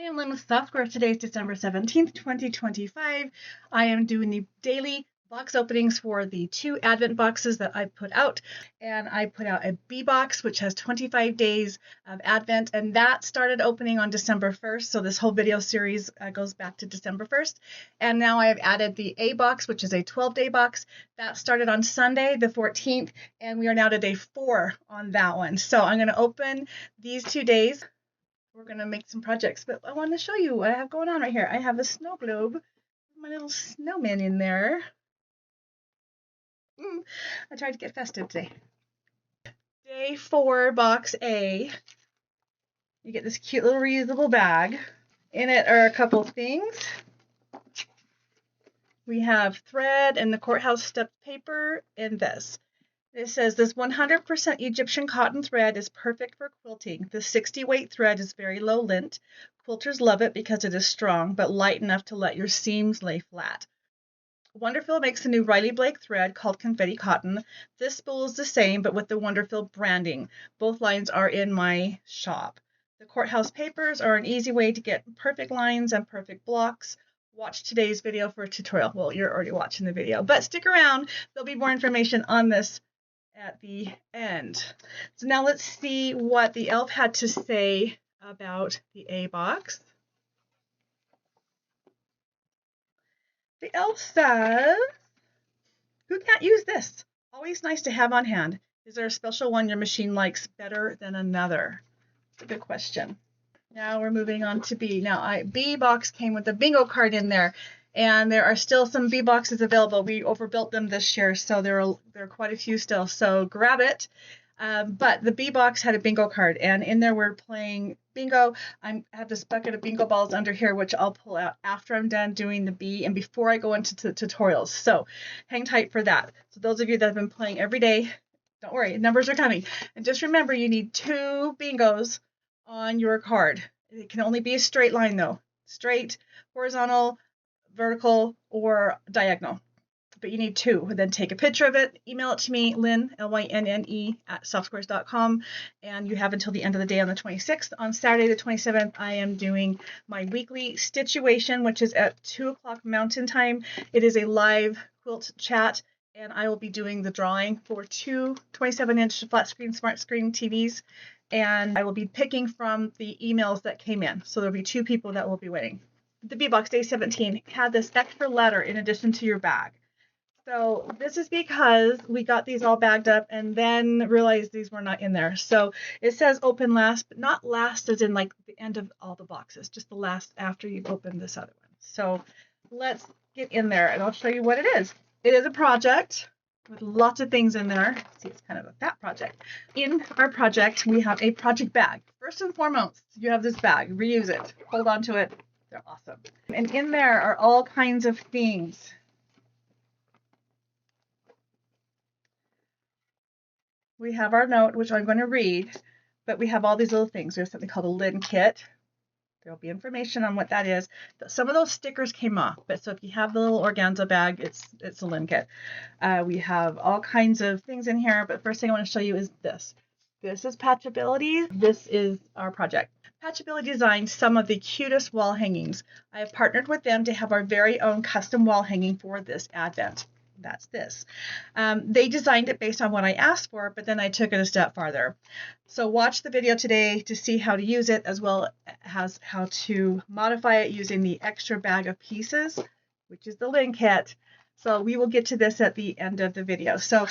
am Lynne with Softsquares. Today is December 17th, 2025. I am doing the daily box openings for the 2 Advent boxes that I put out. And I put out a B box, which has 25 days of Advent, and that started opening on December 1st. So this whole video series goes back to December 1st. And now I have added the A box, which is a 12-day box. That started on Sunday, the 14th, and we are now to day 4 on that one. So I'm going to open these 2 days. We're going to make some projects, but I want to show you what I have going on right here. I have a snow globe, my little snowman in there. I tried to get festive today. Day 4, box A. You get this cute little reusable bag. In it are a couple of things. We have thread and the Courthouse stepped paper and this. It says this 100% Egyptian cotton thread is perfect for quilting. The 60 weight thread is very low lint. Quilters love it because it is strong but light enough to let your seams lay flat. Wonderfil makes a new Riley Blake thread called Confetti Cotton. This spool is the same but with the Wonderfil branding. Both lines are in my shop. The Courthouse papers are an easy way to get perfect lines and perfect blocks. Watch today's video for a tutorial. Well, you're already watching the video, but stick around. There'll be more information on this at the end. So now let's see what the elf had to say about the A box. The elf says, who can't use this? Always nice to have on hand. Is there a special one your machine likes better than another? That's a good question. Now we're moving on to B. Now B box came with a bingo card in there. And there are still some B boxes available. We overbuilt them this year, so there are quite a few still. So grab it. But the B box had a bingo card, and in there we're playing bingo. I have this bucket of bingo balls under here, which I'll pull out after I'm done doing the B and before I go into the tutorials. So hang tight for that. So those of you that have been playing every day, don't worry, numbers are coming. And just remember, you need 2 bingos on your card. It can only be a straight line though. Straight, horizontal, vertical, or diagonal, but you need 2. Then take a picture of it, email it to me, Lynne, Lynne @softsquares.com, and you have until the end of the day on the 26th. On Saturday the 27th, I am doing my weekly stitch-uation, which is at 2 o'clock Mountain Time. It is a live quilt chat, and I will be doing the drawing for 2 27-inch flat screen smart screen TVs, and I will be picking from the emails that came in. So there'll be 2 people that will be winning. The B box day 17 had this extra letter in addition to your bag. So this is because we got these all bagged up and then realized these were not in there. So it says open last, but not last as in like the end of all the boxes, just the last after you've opened this other one. So let's get in there and I'll show you what it is. It is a project with lots of things in there. See, it's kind of a fat project. In our project, we have a project bag. First and foremost, you have this bag. Reuse it. Hold on to it. They're awesome. And in there are all kinds of things. We have our note, which I'm going to read, but we have all these little things. There's something called a Lynne kit. There'll be information on what that is. Some of those stickers came off, but so if you have the little organza bag, it's a Lynne kit. We have all kinds of things in here, but first thing I want to show you is this. This is Patchability. This is our project. Patchability designed some of the cutest wall hangings. I have partnered with them to have our very own custom wall hanging for this Advent. That's this. They designed it based on what I asked for, but then I took it a step farther. So watch the video today to see how to use it as well as how to modify it using the extra bag of pieces, which is the Lynne kit. So we will get to this at the end of the video. So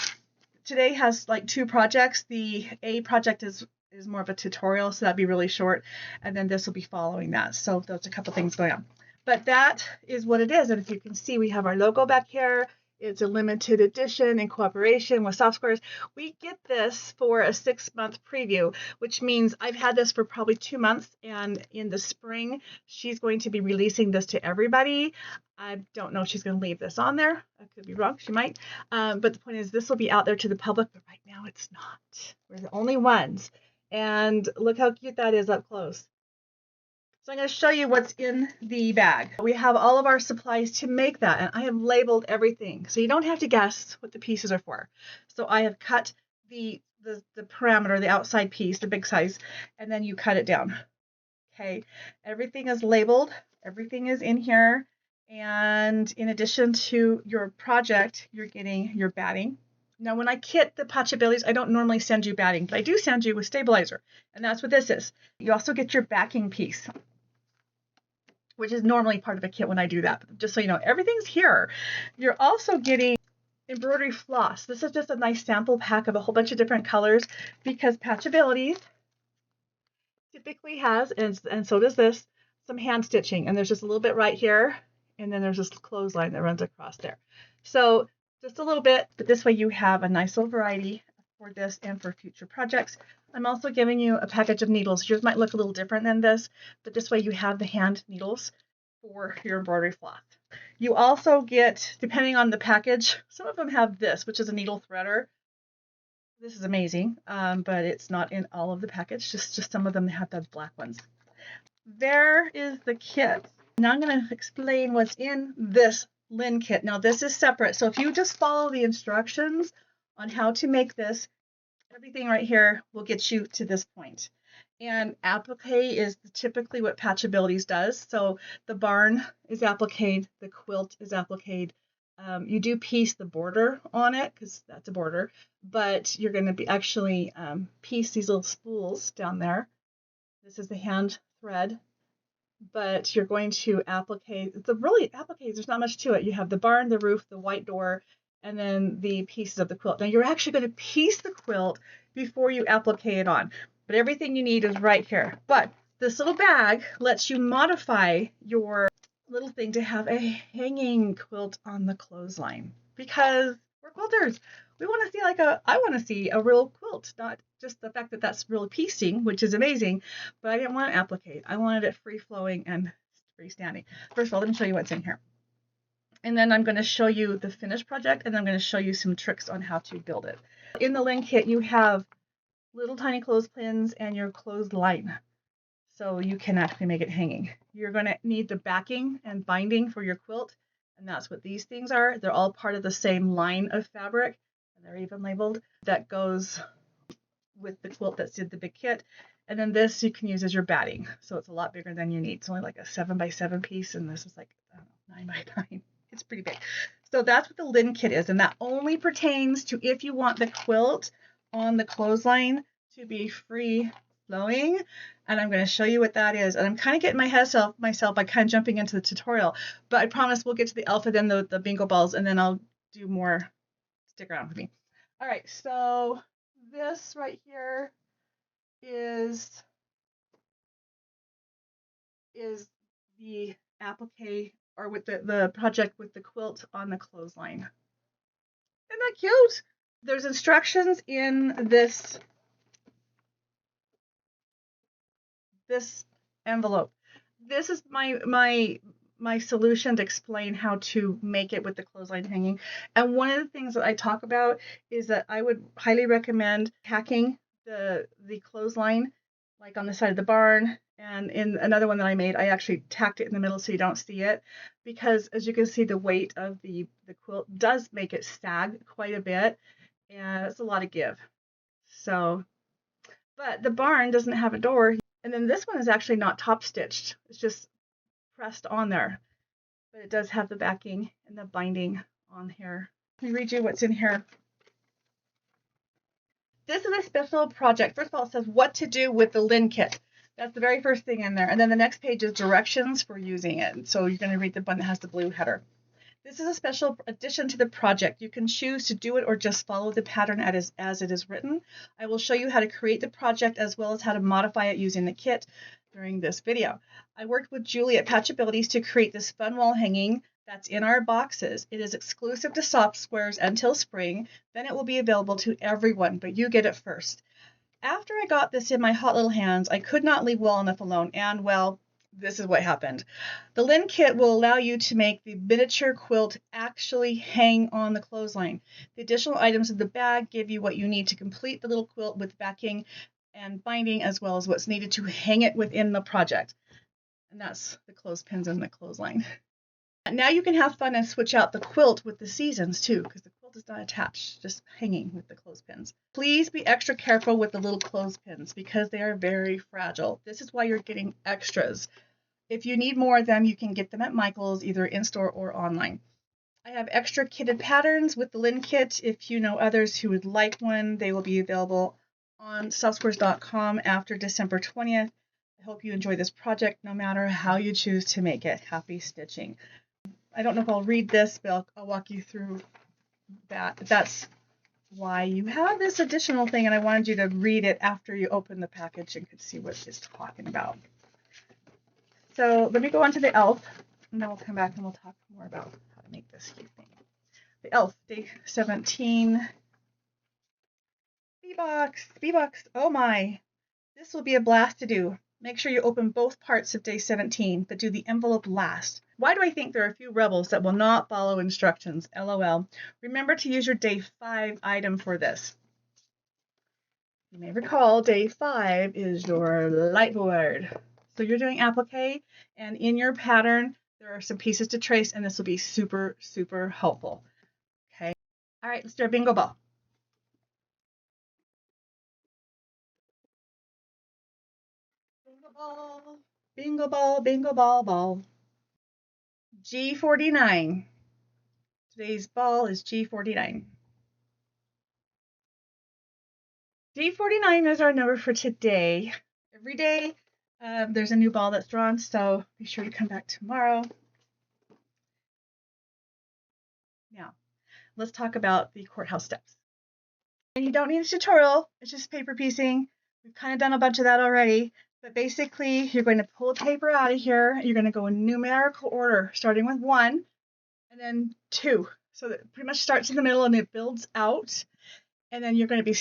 today has like 2 projects. The A project is more of a tutorial, so that'd be really short. And then this will be following that. So there's a couple things going on. But that is what it is. And if you can see, we have our logo back here. It's a limited edition in cooperation with Softsquares. We get this for a 6-month preview, which means I've had this for probably 2 months. And in the spring, she's going to be releasing this to everybody. I don't know if she's going to leave this on there. I could be wrong. She might. But the point is this will be out there to the public, but right now it's not. We're the only ones. And look how cute that is up close. So I'm going to show you what's in the bag. We have all of our supplies to make that, and I have labeled everything. So you don't have to guess what the pieces are for. So I have cut the parameter, the outside piece, the big size, and then you cut it down. Okay, everything is labeled, everything is in here, and in addition to your project, you're getting your batting. Now, when I kit the Patchabilities, I don't normally send you batting, but I do send you with stabilizer, and that's what this is. You also get your backing piece, which is normally part of a kit when I do that. But just so you know, everything's here. You're also getting embroidery floss. This is just a nice sample pack of a whole bunch of different colors because Patchabilities typically has, and so does this, some hand stitching. And there's just a little bit right here, and then there's this clothesline that runs across there. So just a little bit, but this way you have a nice little variety for this and for future projects. I'm also giving you a package of needles. Yours might look a little different than this, but this way you have the hand needles for your embroidery floss. You also get, depending on the package, some of them have this, which is a needle threader. This is amazing, but it's not in all of the package, just some of them have the black ones. There is the kit. Now I'm going to explain what's in this Lynne kit. Now this is separate, so if you just follow the instructions on how to make this, everything right here will get you to this point. And applique is typically what Patchabilities does. So the barn is appliqued, the quilt is appliqued. You do piece the border on it because that's a border, but you're going to be actually piece these little spools down there. This is the hand thread, but you're going to applique. It's a really applique. There's not much to it. You have the barn, the roof, the white door, and then the pieces of the quilt. Now you're actually going to piece the quilt before you applique it on, but everything you need is right here. But this little bag lets you modify your little thing to have a hanging quilt on the clothesline because we're quilters. We want to see I want to see a real quilt, not just the fact that that's real piecing, which is amazing, but I didn't want to applique. I wanted it free flowing and freestanding. First of all, let me show you what's in here. And then I'm going to show you the finished project, and then I'm going to show you some tricks on how to build it. In the Lynne kit, you have little tiny clothespins and your clothesline, so you can actually make it hanging. You're going to need the backing and binding for your quilt, and that's what these things are. They're all part of the same line of fabric, and they're even labeled. That goes with the quilt that's in the big kit. And then this you can use as your batting, so it's a lot bigger than you need. It's only like a 7x7 piece, and this is like, I don't know, 9x9. It's pretty big. So that's what the Lynne kit is, and that only pertains to if you want the quilt on the clothesline to be free flowing, and I'm going to show you what that is. And I'm kind of getting myself by kind of jumping into the tutorial, but I promise we'll get to the alpha, then the bingo balls, and then I'll do more. Stick around with me. All right, so this right here is the applique, or with the project with the quilt on the clothesline. Isn't that cute? There's instructions in this envelope. This is my solution to explain how to make it with the clothesline hanging. And one of the things that I talk about is that I would highly recommend tacking the clothesline, like on the side of the barn. And in another one that I made, I actually tacked it in the middle so you don't see it, because as you can see, the weight of the quilt does make it sag quite a bit, and it's a lot of give. So, but the barn doesn't have a door, and then this one is actually not top stitched. It's just pressed on there, but it does have the backing and the binding on here. Let me read you what's in here. This is a special project. First of all, it says what to do with the Lynne kit. That's the very first thing in there. And then the next page is directions for using it. So you're going to read the one that has the blue header. This is a special addition to the project. You can choose to do it or just follow the pattern as it is written. I will show you how to create the project as well as how to modify it using the kit during this video. I worked with Julie at Patchabilities to create this fun wall hanging that's in our boxes. It is exclusive to Softsquares until spring. Then it will be available to everyone, but you get it first. After I got this in my hot little hands, I could not leave well enough alone, and well, this is what happened. The Lynne kit will allow you to make the miniature quilt actually hang on the clothesline. The additional items in the bag give you what you need to complete the little quilt with backing and binding, as well as what's needed to hang it within the project. And that's the clothespins and the clothesline. Now you can have fun and switch out the quilt with the seasons too, because the quilt quilt is not attached, just hanging with the clothespins. Please be extra careful with the little clothespins because they are very fragile. This is why you're getting extras. If you need more of them, you can get them at Michael's, either in-store or online. I have extra kitted patterns with the Lynne kit. If you know others who would like one, they will be available on softsquares.com after December 20th. I hope you enjoy this project no matter how you choose to make it. Happy stitching. I don't know if I'll read this, but I'll walk you through that. That's why you have this additional thing, and I wanted you to read it after you open the package and could see what it's talking about. So let me go on to the elf, and then we'll come back and we'll talk more about how to make this cute thing. The elf, day 17. B-box, oh my. This will be a blast to do. Make sure you open both parts of day 17, but do the envelope last. Why do I think there are a few rebels that will not follow instructions? LOL. Remember to use your day 5 item for this. You may recall day 5 is your light board. So you're doing applique, and in your pattern, there are some pieces to trace, and this will be super, super helpful. Okay. All right, let's do our bingo ball. Bingo ball, bingo ball, bingo ball, ball. G49. Today's ball is G49. G49 is our number for today. Every day there's a new ball that's drawn, so be sure to come back tomorrow. Now, let's talk about the courthouse steps. And you don't need a tutorial, it's just paper piecing. We've kind of done a bunch of that already, but basically you're going to pull the paper out of here. You're going to go in numerical order, starting with 1 and then 2. So that pretty much starts in the middle and it builds out. And then you're going to be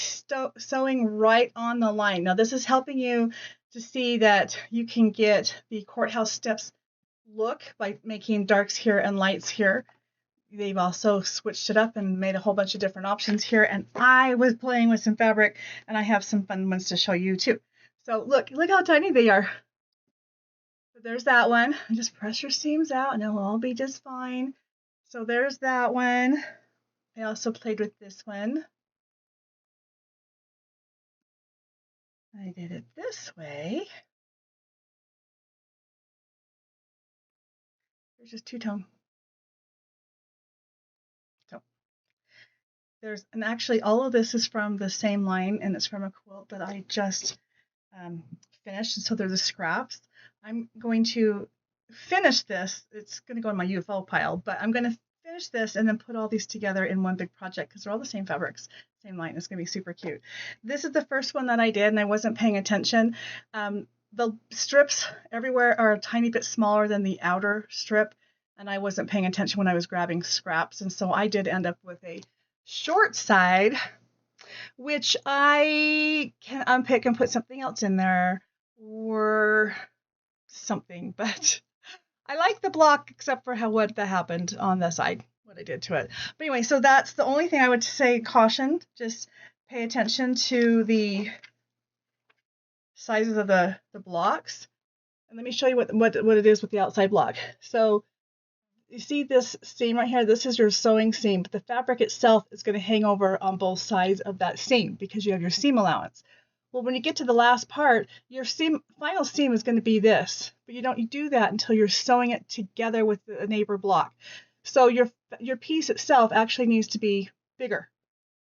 sewing right on the line. Now this is helping you to see that you can get the courthouse steps look by making darks here and lights here. They've also switched it up and made a whole bunch of different options here. And I was playing with some fabric, and I have some fun ones to show you too. So look how tiny they are. So there's that one. Just press your seams out and it'll all be just fine. So there's that one. I also played with this one. I did it this way. There's just two-tone. So there's, and actually all of this is from the same line, and it's from a quilt that I just finished, and so they're the scraps. I'm going to finish this. It's going to go in my UFO pile, but I'm going to finish this and then put all these together in one big project because they're all the same fabrics, same line. It's going to be super cute. This is the first one that I did, and I wasn't paying attention. The strips everywhere are a tiny bit smaller than the outer strip, and I wasn't paying attention when I was grabbing scraps, and so I did end up with a short side, which I can unpick and put something else in there or something, but I like the block except for what that happened on the side, what I did to it. But anyway, so that's the only thing I would say, caution, just pay attention to the sizes of the blocks. And let me show you what it is with the outside block. So you see this seam right here? This is your sewing seam, but the fabric itself is going to hang over on both sides of that seam because you have your seam allowance. Well, when you get to the last part, your final seam is going to be this, but you don't do that until you're sewing it together with the neighbor block. So your piece itself actually needs to be bigger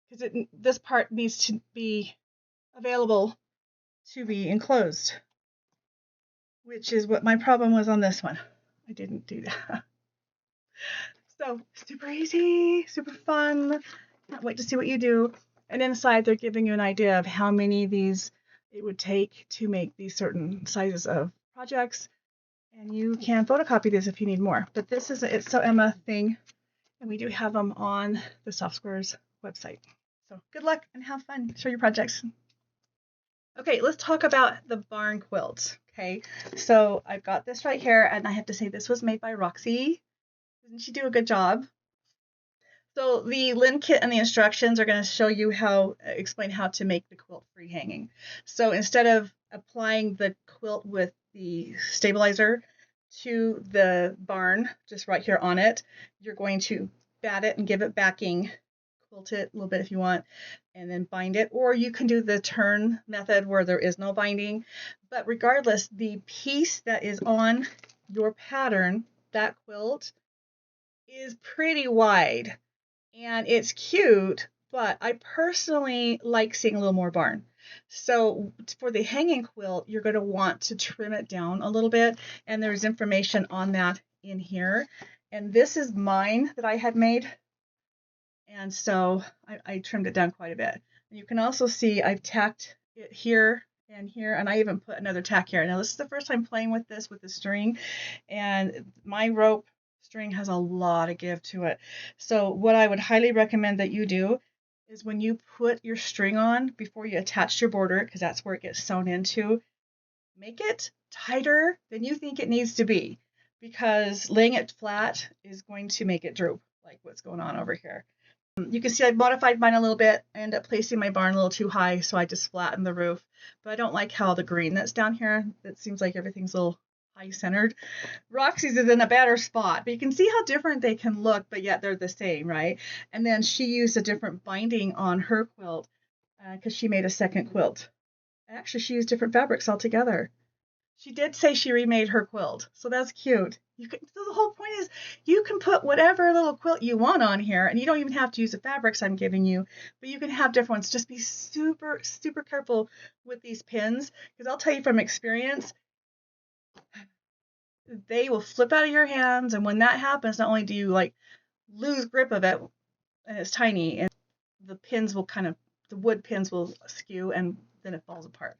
because this part needs to be available to be enclosed, which is what my problem was on this one. I didn't do that. So super easy, super fun. Can't wait to see what you do. And inside they're giving you an idea of how many of these it would take to make these certain sizes of projects. And you can photocopy this if you need more. But this is a It's So Emma thing, and we do have them on the Softsquares website. So good luck and have fun. Show your projects. Okay, let's talk about the barn quilt. Okay, so I've got this right here, and I have to say this was made by Roxy. Didn't she do a good job? So the Lynne kit and the instructions are going to show you explain how to make the quilt free hanging. So instead of applying the quilt with the stabilizer to the barn, just right here on it, you're going to bat it and give it backing quilt it a little bit if you want, and then bind it, or you can do the turn method where there is no binding. But regardless, the piece that is on your pattern, that quilt, is pretty wide, and it's cute, but I personally like seeing a little more barn. So for the hanging quilt, you're going to want to trim it down a little bit, and there's information on that in here. And this is mine that I had made, and so I trimmed it down quite a bit. And you can also see I've tacked it here and here, and I even put another tack here. Now this is the first time playing with this with the string, and my rope string has a lot of give to it. So what I would highly recommend that you do is when you put your string on, before you attach your border, because that's where it gets sewn into, make it tighter than you think it needs to be, because laying it flat is going to make it droop, like what's going on over here. You can see I modified mine a little bit. I ended up placing my barn a little too high, so I just flattened the roof. But I don't like how the green that's down here, it seems like everything's a little high-centered. Roxy's is in a better spot, but you can see how different they can look, but yet they're the same, right? And then she used a different binding on her quilt because she made a second quilt. Actually, she used different fabrics altogether. She did say she remade her quilt, so that's cute. So the whole point is you can put whatever little quilt you want on here, and you don't even have to use the fabrics I'm giving you, but you can have different ones. Just be super, super careful with these pins, because I'll tell you from experience, they will flip out of your hands, and when that happens, not only do you like lose grip of it, and it's tiny, and the pins will the wood pins will skew, and then it falls apart.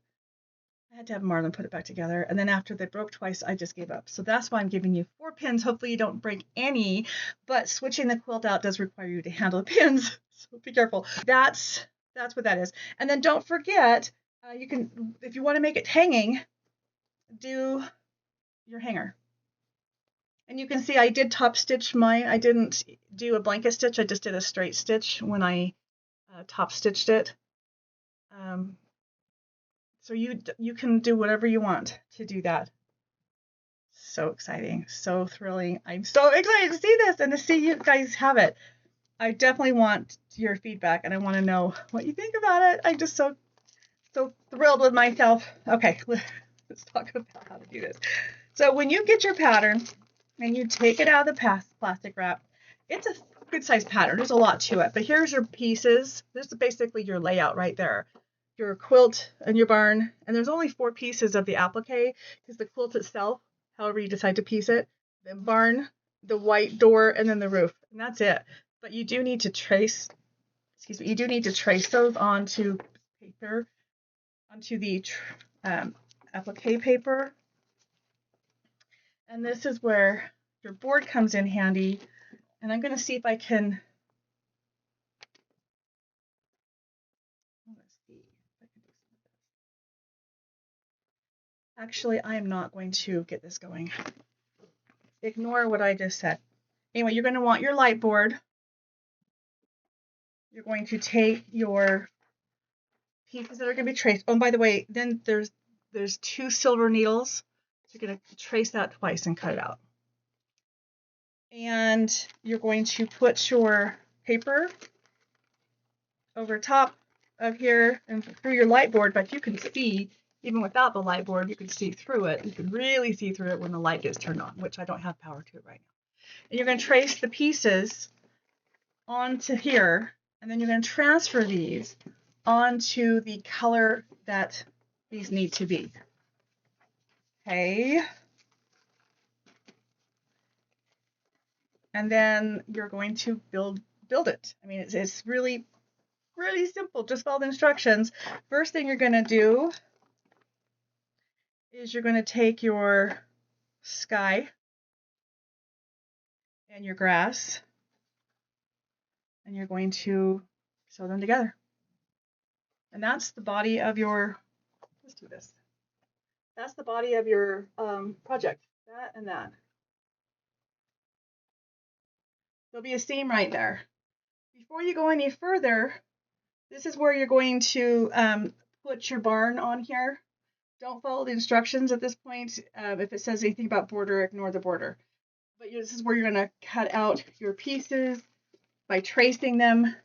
I had to have Marlon put it back together, and then after they broke twice, I just gave up. So that's why I'm giving you 4 pins. Hopefully you don't break any, but switching the quilt out does require you to handle the pins, so be careful. That's what that is. And then don't forget, you can, if you want to make it hanging, do your hanger. And you can see I did top stitch mine. I didn't do a blanket stitch. I just did a straight stitch when I top stitched it. So you can do whatever you want to do that. So exciting, so thrilling. I'm so excited to see this and to see you guys have it. I definitely want your feedback, and I want to know what you think about it. I'm just so thrilled with myself. Okay, let's talk about how to do this. So when you get your pattern and you take it out of the plastic wrap, it's a good size pattern. There's a lot to it, but here's your pieces. This is basically your layout right there. Your quilt and your barn, and there's only 4 pieces of the applique, because the quilt itself, however you decide to piece it, the barn, the white door, and then the roof, and that's it. But you do need to trace, you do need to trace those onto paper, onto the applique paper. And this is where your board comes in handy, and I'm going to see if I can, actually, I am not going to get this going. Ignore what I just said. Anyway, you're going to want your light board. You're going to take your pieces that are going to be traced. Oh, and by the way, then there's 2 silver needles. So you're going to trace that twice and cut it out. And you're going to put your paper over top of here and through your light board, but you can see, even without the light board, you can see through it. You can really see through it when the light gets turned on, which I don't have power to right now. And you're going to trace the pieces onto here, and then you're going to transfer these onto the color that these need to be. Okay. And then you're going to build it. I mean, it's really, really simple. Just follow the instructions. First thing you're going to do is you're going to take your sky and your grass, and you're going to sew them together. And that's the body of your, let's do this. That's the body of your project, that and that. There'll be a seam right there. Before you go any further, this is where you're going to put your barn on here. Don't follow the instructions at this point. If it says anything about border, ignore the border. But this is where you're going to cut out your pieces by tracing them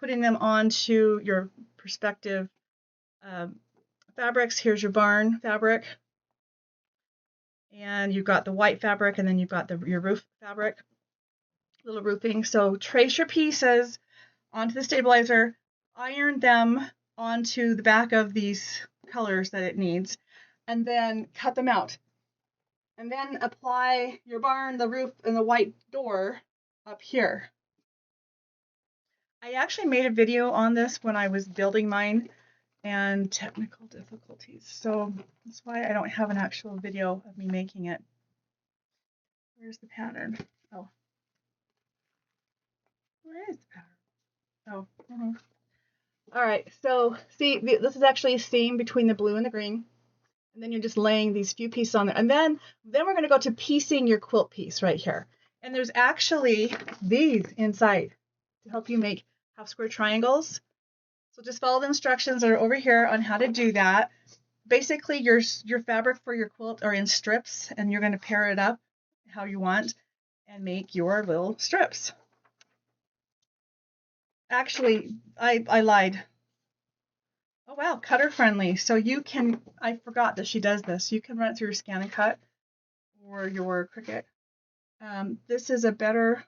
putting them onto your perspective fabrics. Here's your barn fabric. And you've got the white fabric, and then you've got your roof fabric, little roofing. So trace your pieces onto the stabilizer, iron them onto the back of these colors that it needs, and then cut them out. And then apply your barn, the roof, and the white door up here. I actually made a video on this when I was building mine, and technical difficulties. So that's why I don't have an actual video of me making it. Where's the pattern? Oh. Where is the pattern? Oh. All right, so see, this is actually a seam between the blue and the green. And then you're just laying these few pieces on there. And then we're going to go to piecing your quilt piece right here. And there's actually these inside to help you make half square triangles. So just follow the instructions that are over here on how to do that. Basically, your fabric for your quilt are in strips, and you're going to pair it up how you want and make your little strips. Actually, I lied. Oh wow, cutter friendly. So you can, I forgot that she does this. You can run it through your Scan and Cut or your Cricut. This is a better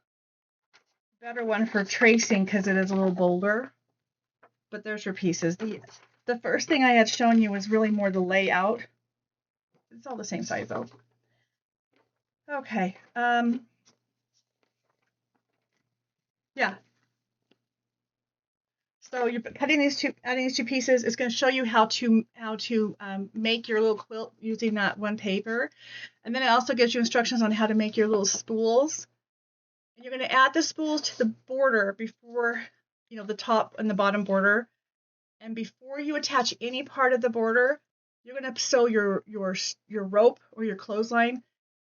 one for tracing because it is a little bolder. But there's your pieces. The first thing I had shown you was really more the layout. It's all the same size though. Okay. Yeah. So you're adding these two pieces. It's going to show you how to make your little quilt using that one paper, and then it also gives you instructions on how to make your little spools. And you're going to add the spools to the border before, the top and the bottom border. And before you attach any part of the border, you're going to sew your rope or your clothesline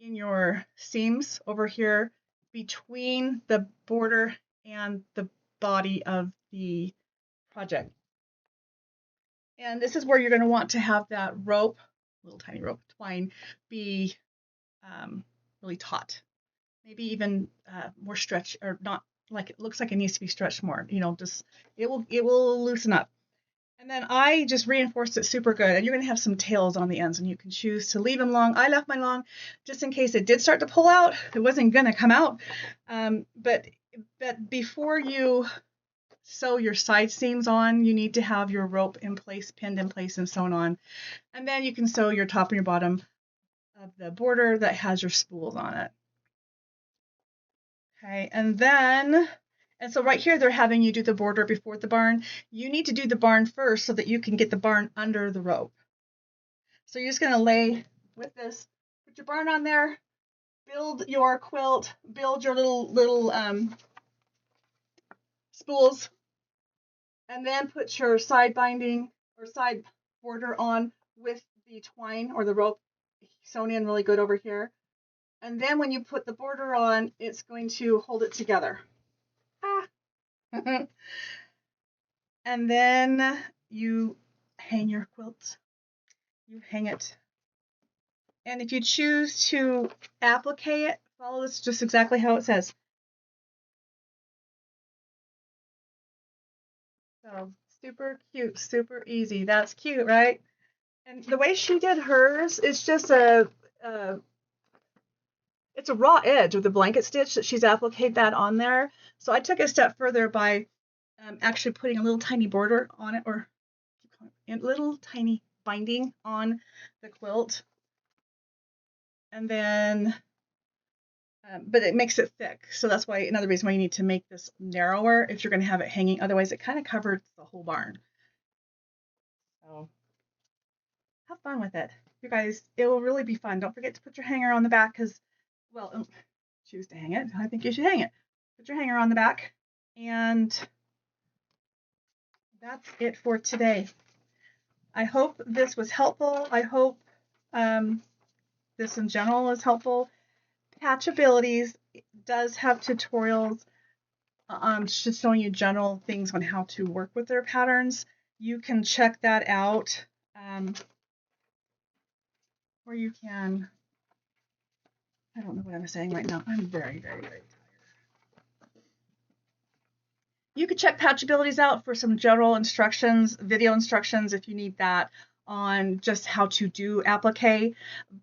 in your seams over here between the border and the body of the project. And this is where you're going to want to have that rope, little tiny rope twine, be really taut. Maybe even more stretch, or not like it looks like it needs to be stretched more. Just it will loosen up. And then I just reinforced it super good. And you're going to have some tails on the ends, and you can choose to leave them long. I left mine long just in case it did start to pull out. It wasn't going to come out. But before you sew your side seams on, you need to have your rope in place, pinned in place, and sewn on. And then you can sew your top and your bottom of the border that has your spools on it. Okay, and so right here they're having you do the border before the barn. You need to do the barn first so that you can get the barn under the rope. So you're just going to lay with this, put your barn on there, build your quilt, build your little spools, and then put your side binding or side border on with the twine or the rope sewn in really good over here. And then when you put the border on, it's going to hold it together. And then you hang your quilt. You hang it. And if you choose to applique it, follow this just exactly how it says. So super cute, super easy. That's cute, right? And the way she did hers is just it's a raw edge with a blanket stitch that she's appliqued that on there. So I took a step further by actually putting a little tiny border on it, or a little tiny binding on the quilt. And then, but it makes it thick. So that's why, another reason why you need to make this narrower if you're going to have it hanging. Otherwise, it kind of covers the whole barn. So have fun with it. You guys, it will really be fun. Don't forget to put your hanger on the back because, well, choose to hang it. I think you should hang it. Put your hanger on the back. And that's it for today. I hope this was helpful. I hope this in general is helpful. Patchabilities does have tutorials just showing you general things on how to work with their patterns. You can check that out, or you can, I don't know what I'm saying right now. I'm very, very, very tired. You could check Patchabilities out for some general instructions, video instructions if you need that, on just how to do applique.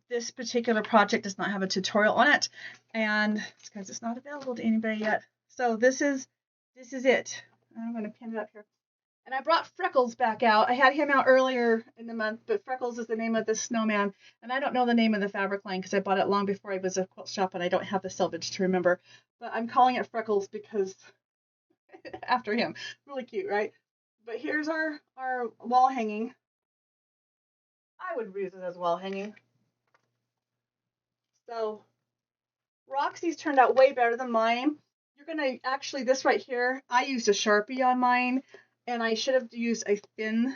This particular project does not have a tutorial on it, and it's because it's not available to anybody yet. So this is it. I'm going to pin it up here. And I brought Freckles back out. I had him out earlier in the month, but Freckles is the name of the snowman. And I don't know the name of the fabric line because I bought it long before I was a quilt shop and I don't have the selvage to remember. But I'm calling it Freckles because after him. Really cute, right? But here's our wall hanging. I would use it as wall hanging. So Roxy's turned out way better than mine. You're going to actually, this right here, I used a Sharpie on mine, and I should have used a thin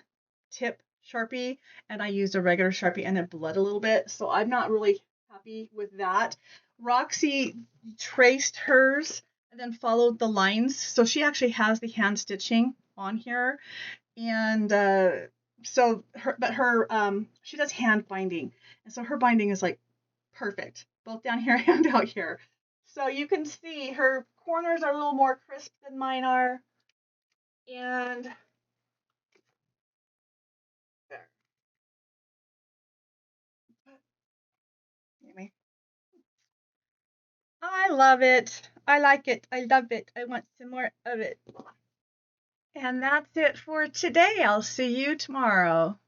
tip Sharpie, and I used a regular Sharpie and it bled a little bit. So I'm not really happy with that. Roxy traced hers and then followed the lines. So she actually has the hand stitching on here. And so she does hand binding. And so her binding is like perfect, both down here and out here. So you can see her corners are a little more crisp than mine are. And there. Anyway. I love it. I like it. I love it. I want some more of it. And that's it for today. I'll see you tomorrow.